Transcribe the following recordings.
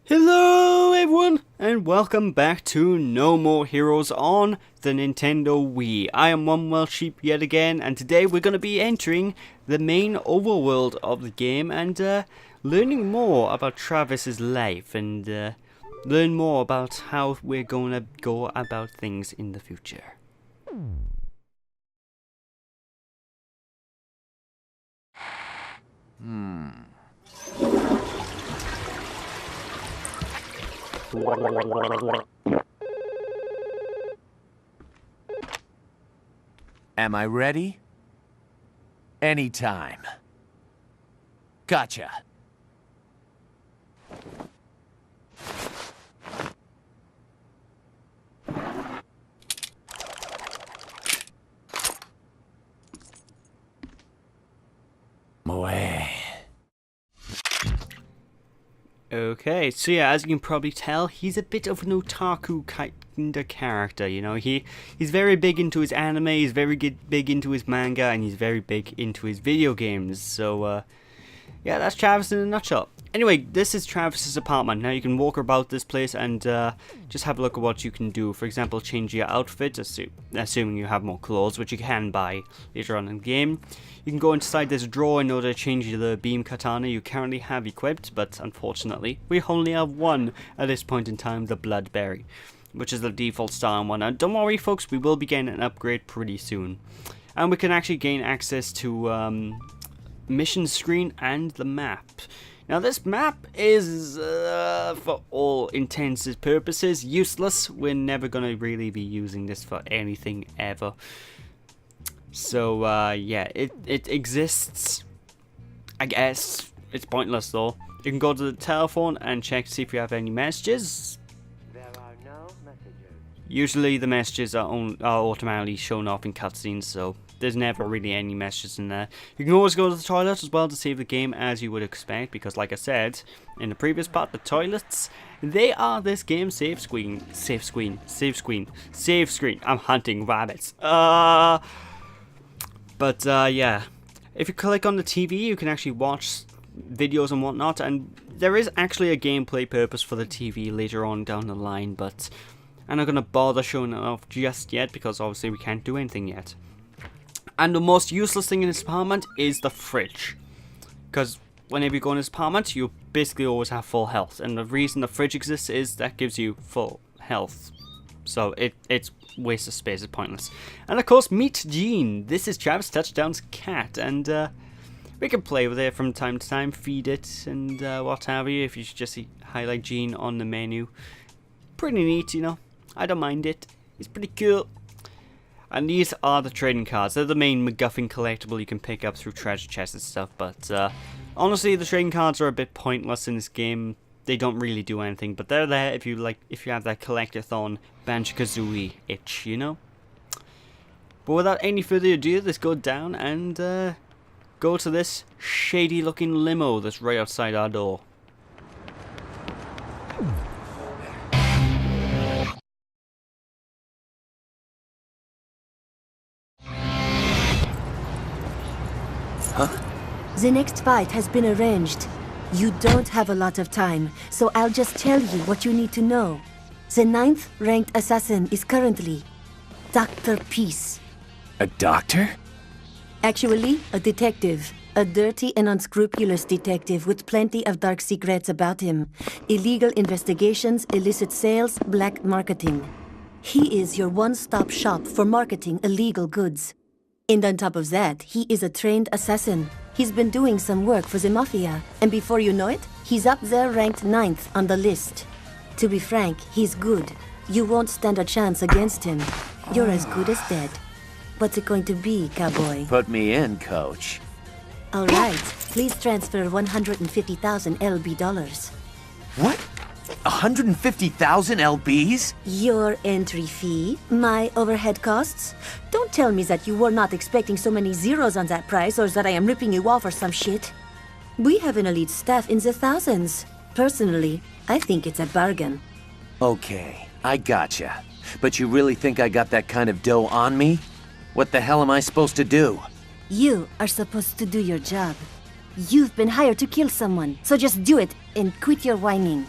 Hello everyone, and welcome back to No More Heroes on the Nintendo Wii. I am One Welsh Sheep yet again, and today we're going to be entering the main overworld of the game and learning more about Travis's life and learn more about how we're going to go about things in the future. Am I ready? Anytime. Gotcha. Moe. Okay, so yeah, as you can probably tell, he's a bit of an otaku kind of character, you know. He's very big into his anime, he's very big into his manga, and he's very big into his video games. So, yeah, that's Travis in a nutshell. Anyway, this is Travis's apartment. Now you can walk about this place and just have a look at what you can do. For example, change your outfit, assuming you have more clothes, which you can buy later on in the game. You can go inside this drawer in order to change the beam katana you currently have equipped, but unfortunately, we only have one at this point in time, the Bloodberry, which is the default style one. And don't worry folks, we will be getting an upgrade pretty soon. And we can actually gain access to mission screen and the map. Now this map is, for all intents and purposes, useless. We're never going to really be using this for anything ever. So, yeah, it exists. I guess it's pointless though. You can go to the telephone and check to see if you have any messages. There are no messages. Usually the messages are automatically shown off in cutscenes, so there's never really any messages in there. You can always go to the toilet as well to save the game, as you would expect, because like I said in the previous part, the toilets, they are this game's save screen. I'm hunting rabbits. But yeah, if you click on the TV, you can actually watch videos and whatnot, and there is actually a gameplay purpose for the TV later on down the line, but I'm not going to bother showing it off just yet, because obviously we can't do anything yet. And the most useless thing in this apartment is the fridge, because whenever you go in this apartment, you basically always have full health, and the reason the fridge exists is that gives you full health. So it's waste of space, it's pointless. And of course, meet Jean. This is Travis Touchdown's cat, and we can play with it from time to time, feed it, and what have you. If you should just highlight Jean on the menu, pretty neat, you know. I don't mind it. It's pretty cool. And these are the trading cards. They're the main MacGuffin collectible you can pick up through treasure chests and stuff. But honestly, the trading cards are a bit pointless in this game. They don't really do anything, but they're there if you have that collectathon Banjo-Kazooie itch, you know. But without any further ado, let's go down and go to this shady-looking limo that's right outside our door. The next fight has been arranged. You don't have a lot of time, so I'll just tell you what you need to know. The 9th ranked assassin is currently Dr. Peace. A doctor? Actually, a detective. A dirty and unscrupulous detective with plenty of dark secrets about him. Illegal investigations, illicit sales, black marketing. He is your one-stop shop for marketing illegal goods. And on top of that, he is a trained assassin. He's been doing some work for the Mafia, and before you know it, he's up there ranked 9th on the list. To be frank, he's good. You won't stand a chance against him. You're as good as dead. What's it going to be, cowboy? Put me in, coach. All right, please transfer 150,000 LB dollars. What? 150,000 LBs? Your entry fee, my overhead costs. Don't tell me that you were not expecting so many zeros on that price, or that I am ripping you off or some shit. We have an elite staff in the thousands. Personally, I think it's a bargain. Okay, I gotcha. But you really think I got that kind of dough on me? What the hell am I supposed to do? You are supposed to do your job. You've been hired to kill someone, so just do it and quit your whining.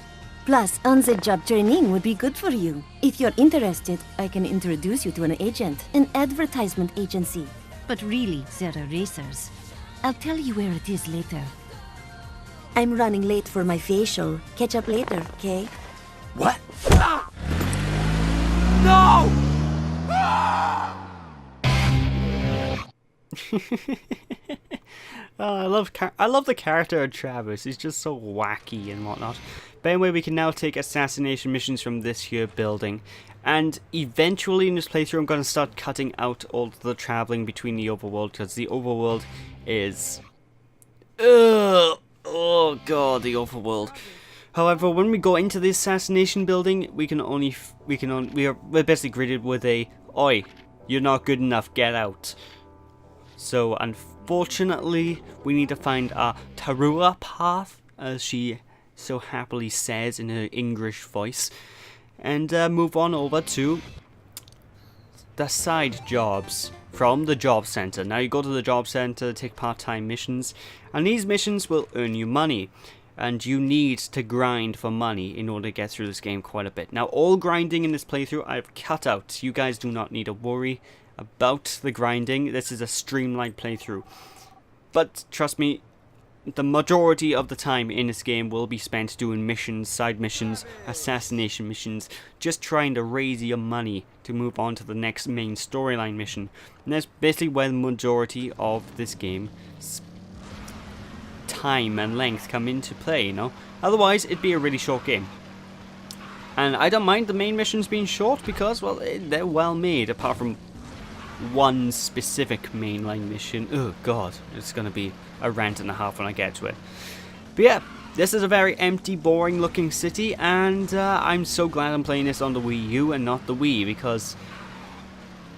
Plus, on-the-job training would be good for you. If you're interested, I can introduce you to an agent, an advertisement agency. But really, they're racers. I'll tell you where it is later. I'm running late for my facial. Catch up later, okay? What? No! Oh, I love the character of Travis. He's just so wacky and whatnot. But anyway, we can now take assassination missions from this here building. And eventually in this playthrough, I'm going to start cutting out all the traveling between the overworld, because the overworld is... Ugh! Oh god, the overworld. However, when we go into the assassination building, we're basically greeted with a, "Oi, you're not good enough, get out." So unfortunately, we need to find our Tarua path, as she so happily says in her English voice, and move on over to the side jobs from the job center. Now you go to the job center, take part-time missions, and these missions will earn you money, and you need to grind for money in order to get through this game quite a bit. Now all grinding in this playthrough I've cut out. You guys do not need to worry about the grinding. This is a streamlined playthrough, but trust me, the majority of the time in this game will be spent doing missions, side missions, assassination missions, just trying to raise your money to move on to the next main storyline mission. And that's basically where the majority of this game's time and length come into play, you know? Otherwise, it'd be a really short game. And I don't mind the main missions being short because, well, they're well made, apart from one specific mainline mission. Oh god, it's gonna be a rant and a half when I get to it. But yeah, this is a very empty, boring looking city, and I'm so glad I'm playing this on the Wii U and not the Wii, because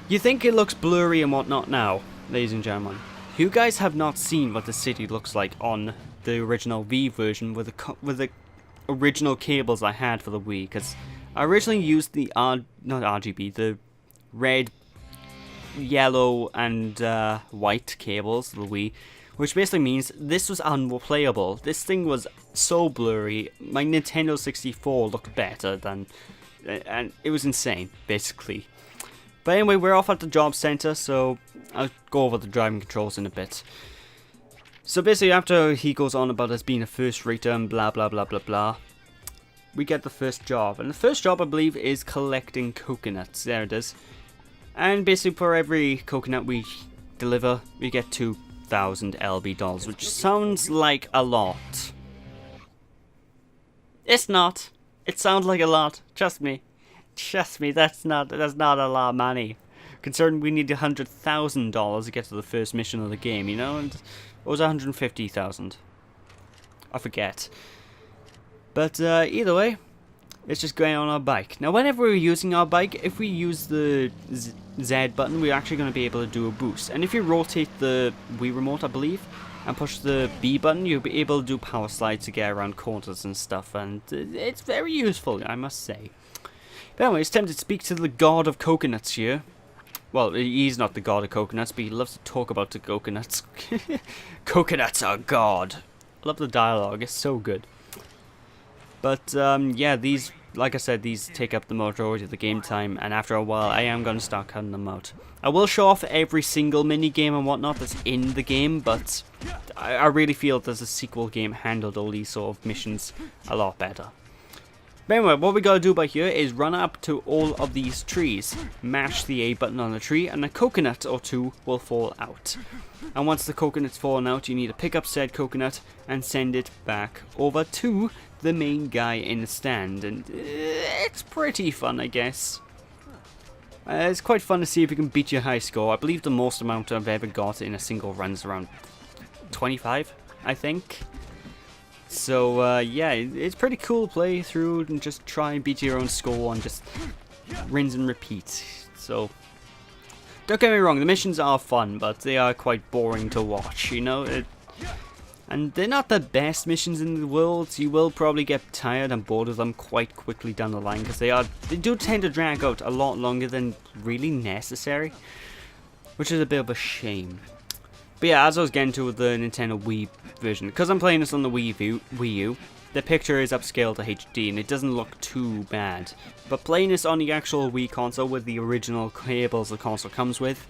you think it looks blurry and whatnot now, ladies and gentlemen. You guys have not seen what the city looks like on the original Wii version with the original cables I had for the Wii, because I originally used the not RGB, the red, yellow and white cables, the Wii, which basically means this was unplayable. This thing was so blurry. My Nintendo 64 looked better than, and it was insane, basically. But anyway, we're off at the job center, so I'll go over the driving controls in a bit. So basically, after he goes on about us being a first rater and blah blah blah blah blah, we get the first job, and the first job I believe is collecting coconuts. There it is. And basically for every coconut we deliver, we get 2,000 LB dollars, which sounds like a lot. It's not. It sounds like a lot. Trust me. Trust me, that's not a lot of money. Considering we need $100,000 to get to the first mission of the game, you know? And it was 150,000. I forget. But either way, let's just go on our bike. Now, whenever we're using our bike, if we use the Z button, we're actually going to be able to do a boost. And if you rotate the Wii remote, I believe, and push the B button, you'll be able to do power slides to get around corners and stuff. And it's very useful, I must say. But anyway, it's time to speak to the god of coconuts here. Well, he's not the god of coconuts, but he loves to talk about the coconuts. Coconuts are god. I love the dialogue, it's so good. But yeah, these, like I said, these take up the majority of the game time, and after a while I am going to start cutting them out. I will show off every single mini game and whatnot that's in the game, but I really feel that the sequel game handled all these sort of missions a lot better. But anyway, what we gotta do by here is run up to all of these trees, mash the A button on the tree, and a coconut or two will fall out. And once the coconut's fallen out, you need to pick up said coconut and send it back over to the main guy in the stand, and it's pretty fun, I guess. It's quite fun to see if you can beat your high score. I believe the most amount I've ever got in a single run is around 25, I think. So yeah, it's pretty cool to play through and just try and beat your own score and just rinse and repeat. So don't get me wrong, the missions are fun, but they are quite boring to watch, you know. And they're not the best missions in the world, so you will probably get tired and bored of them quite quickly down the line, because they do tend to drag out a lot longer than really necessary, which is a bit of a shame. But yeah, as I was getting to with the Nintendo Wii version, because I'm playing this on the Wii U, the picture is upscaled to HD and it doesn't look too bad. But playing this on the actual Wii console with the original cables the console comes with,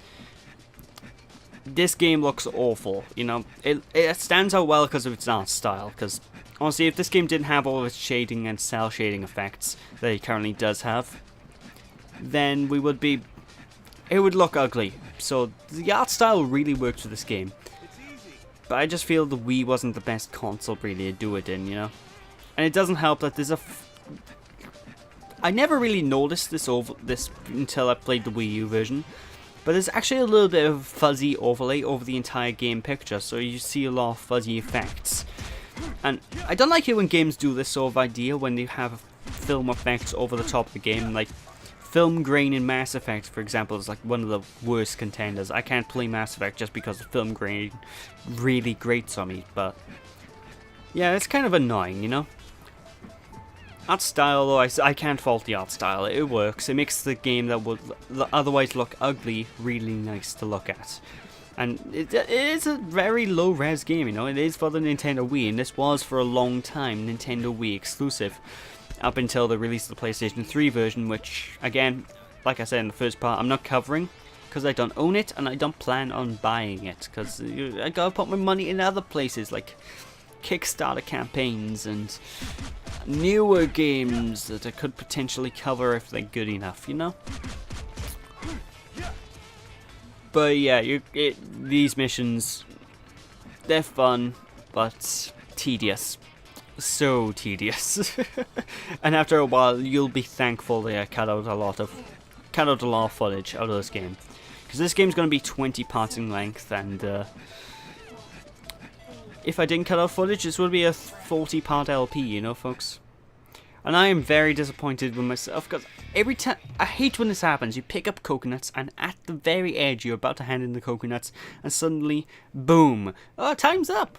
this game looks awful. You know, it stands out well because of its art style. Because honestly, if this game didn't have all of its shading and cell shading effects that it currently does have, then it would look ugly. So the art style really works for this game. But I just feel the Wii wasn't the best console really to do it in, you know. And it doesn't help that there's I never really noticed this until I played the Wii U version. But there's actually a little bit of fuzzy overlay over the entire game picture, so you see a lot of fuzzy effects. And I don't like it when games do this sort of idea, when they have film effects over the top of the game. Like film grain in Mass Effect, for example, is like one of the worst contenders. I can't play Mass Effect just because the film grain really grates on me, but yeah, it's kind of annoying, you know? Art style, though, I can't fault the art style. It works. It makes the game that would otherwise look ugly really nice to look at. And it is a very low-res game, you know. It is for the Nintendo Wii, and this was for a long time Nintendo Wii exclusive. Up until the release of the PlayStation 3 version, which, again, like I said in the first part, I'm not covering. Because I don't own it, and I don't plan on buying it. Because I gotta put my money in other places, like Kickstarter campaigns and newer games that I could potentially cover if they're good enough, you know? But yeah, these missions, they're fun, but tedious. So tedious. And after a while, you'll be thankful that I cut out a lot of footage out of this game. Because this game's going to be 20 parts in length, and if I didn't cut out footage, this would be a 40-part LP, you know, folks? And I am very disappointed with myself, because every time, I hate when this happens. You pick up coconuts, and at the very edge, you're about to hand in the coconuts, and suddenly, boom! Oh, time's up!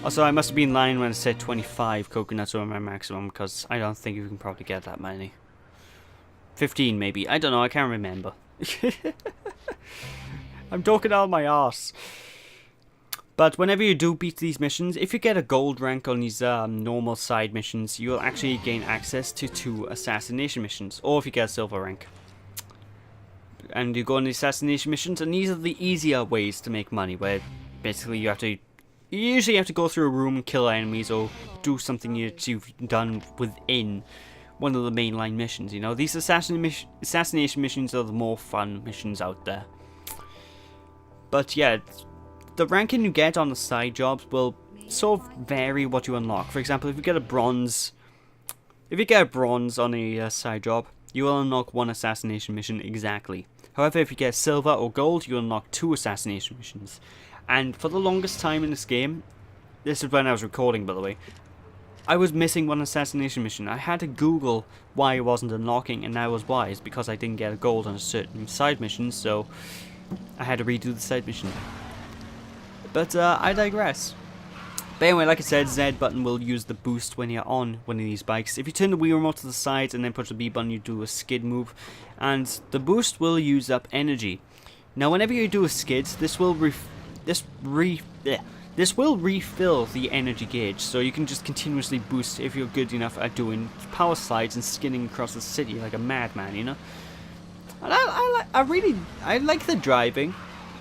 Also, I must have been lying when I said 25 coconuts were my maximum, because I don't think you can probably get that many. 15, maybe. I don't know, I can't remember. I'm talking out of my arse. But whenever you do beat these missions, if you get a gold rank on these normal side missions, you will actually gain access to 2 assassination missions, or if you get a silver rank. And you go on the assassination missions, and these are the easier ways to make money, where basically you usually have to go through a room and kill enemies, or do something you've done within one of the mainline missions, you know. These assassination missions are the more fun missions out there. But yeah, the ranking you get on the side jobs will sort of vary what you unlock. For example, if you get a bronze on a side job, you will unlock 1 assassination mission exactly. However, if you get silver or gold, you unlock 2 assassination missions. And for the longest time in this game, this is when I was recording, by the way, I was missing 1 assassination mission. I had to Google why it wasn't unlocking, and that was why. It's because I didn't get a gold on a certain side mission, so I had to redo the side mission. But I digress. But anyway, like I said, Z button will use the boost when you're on one of these bikes. If you turn the Wii remote to the side and then push the B button, you do a skid move, and the boost will use up energy. Now, whenever you do a skid, this will refill the energy gauge, so you can just continuously boost if you're good enough at doing power slides and skidding across the city like a madman, you know. And I like the driving.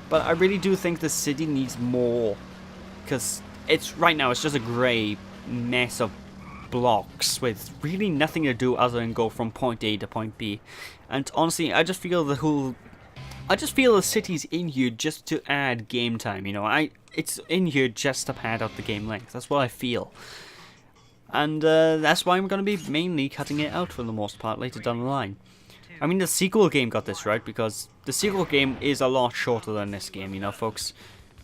But I really do think the city needs more, because right now it's just a grey mess of blocks with really nothing to do other than go from point A to point B. And honestly, I just feel the city's in here just to add game time, you know. It's in here just to pad out the game length. That's what I feel. And that's why I'm going to be mainly cutting it out for the most part later down the line. I mean, the sequel game got this right, because the sequel game is a lot shorter than this game, you know, folks.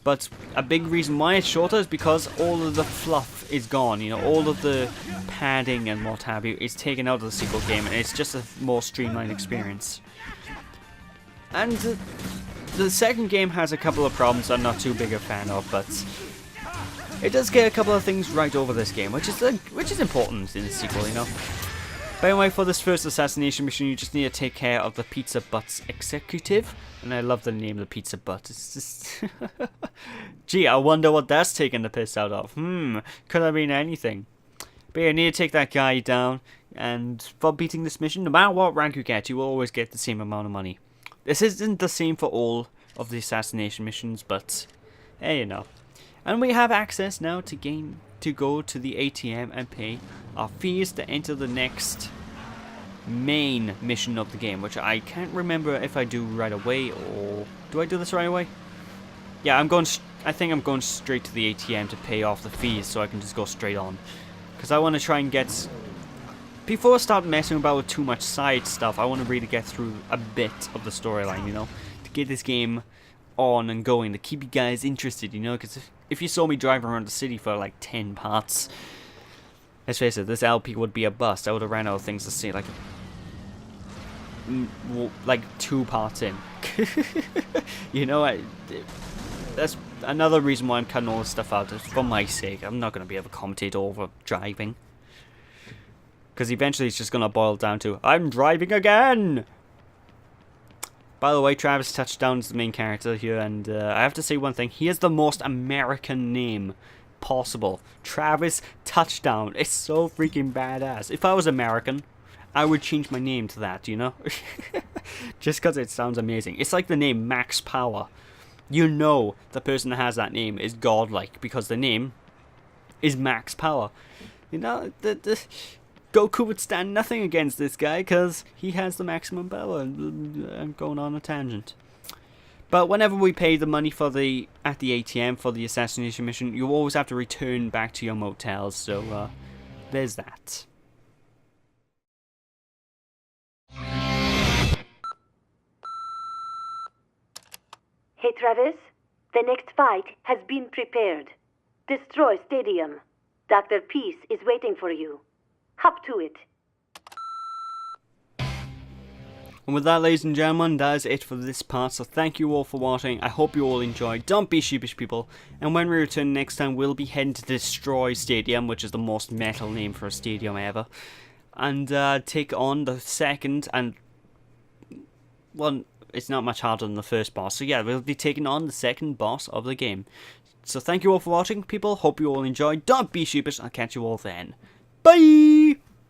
But a big reason why it's shorter is because all of the fluff is gone, you know, all of the padding and what have you is taken out of the sequel game, and it's just a more streamlined experience. And the second game has a couple of problems I'm not too big a fan of, but it does get a couple of things right over this game, which is important in the sequel, you know. But anyway, for this first assassination mission, you just need to take care of the Pizza Butt's executive. And I love the name of the Pizza Butt. It's just... Gee, I wonder what that's taken the piss out of. Could have been anything. But yeah, you need to take that guy down, and for beating this mission, no matter what rank you get, you will always get the same amount of money. This isn't the same for all of the assassination missions, but hey, you know. And we have access now to go to the ATM and pay our fees to enter the next main mission of the game, which I can't remember if I do right away, or do I do this right away? Yeah, I think I'm going straight to the ATM to pay off the fees, so I can just go straight on. Because I want to try and get... Before I start messing about with too much side stuff, I want to really get through a bit of the storyline, you know? To get this game on and going, to keep you guys interested, you know? Because if you saw me driving around the city for like 10 parts, let's face it, this LP would be a bust. I would have ran out of things to say, like 2 parts in. You know, that's another reason why I'm cutting all this stuff out. It's for my sake. I'm not going to be able to commentate over driving. Because eventually it's just going to boil down to, I'm driving again! By the way, Travis Touchdown is the main character here, and I have to say one thing. He has the most American name possible. Travis Touchdown. It's so freaking badass. If I was American, I would change my name to that, you know? Just because it sounds amazing. It's like the name Max Power. You know the person that has that name is godlike, because the name is Max Power. You know, Goku would stand nothing against this guy because he has the maximum power. I'm going on a tangent. But whenever we pay the money for at the ATM for the assassination mission, you always have to return back to your motels. So there's that. Hey Travis, the next fight has been prepared. Destroy Stadium. Dr. Peace is waiting for you. Hop to it. And with that, ladies and gentlemen, that is it for this part. So thank you all for watching. I hope you all enjoyed. Don't be sheepish, people. And when we return next time, we'll be heading to Destroy Stadium, which is the most metal name for a stadium ever. And take on the second and... well, it's not much harder than the first boss. So yeah, we'll be taking on the second boss of the game. So thank you all for watching, people. Hope you all enjoyed. Don't be sheepish. I'll catch you all then. Bye!